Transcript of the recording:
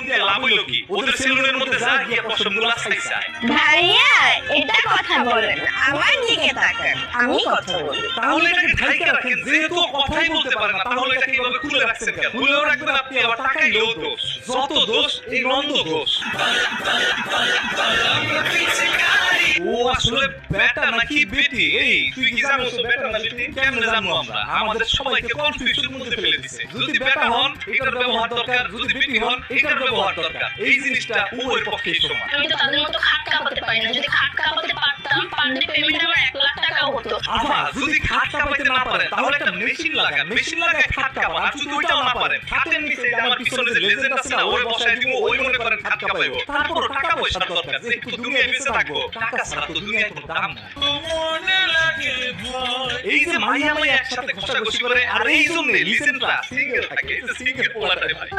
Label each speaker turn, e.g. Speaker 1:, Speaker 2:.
Speaker 1: দিয়ে লাভ হইলো কি? ওদের সেলুনের মধ্যে যা গিয়ে পশমগুলা ছাইছে।
Speaker 2: ভাইয়া এটা কথা বলেন, আমার দিকে তাকান, আমি কথা বলি।
Speaker 1: তাহলে এটাকে ঢাইকা রাখেন, যেহেতু কথাই বলতে পারে না, তাহলে এটাকে এভাবে খুলে রাখছেন কেন? খুলেও রাখবেন আপনি, আবার টাকাইলেও দোষ। যত দোষ এই নন্দ ঘোষ। ও আসলে বেটা নাকি বেটি? এই তুই কি জানোস ও বেটা না বেটি? কেমনে জানবো আমরা? আমাদের সবাইকে কনফিউশনের মধ্যে ফেলে দিছে। যদি বেটা হন এটার ব্যবহার দরকার, যদি বেটি হন এটার ব্যবহার দরকার। এই জিনিসটা উভয় পক্ষেই সমান।
Speaker 2: আমি তো তাদের মতো খাট কাঁপাতে পারি না, যদি খাট কাঁপাতে পারতাম পারলে পেমেন্ট আমার 1 লাখ টাকাও হতো।
Speaker 1: আফা যদি খাট কাঁপাইতে না পারেন তাহলে একটা মেশিন লাগান, মেশিন লাগায় খাট কাঁপান। আর যদি ওইটাও না পারেন, খাটের নিচে যে আমার পিছনে যে লেজেন্ড আছে না, ওরে বসায় দিব, ওই মনে করেন খাট কাঁপাইবো। তারপর টাকা পয়সার দরকার, যে একটু দুনিয়ায় বেঁচে থাকবো। টাকা ছাড়া তো দুনিয়ায় কোনো দাম নাই। এই যে মাইয়া মাইয়া একসাথে ঘষাঘষি করে, আর এই জন্য লিজেন্ডরা সিঙ্গেল থাকে। এই যে সিঙ্গেল পোলাটারে ভাই।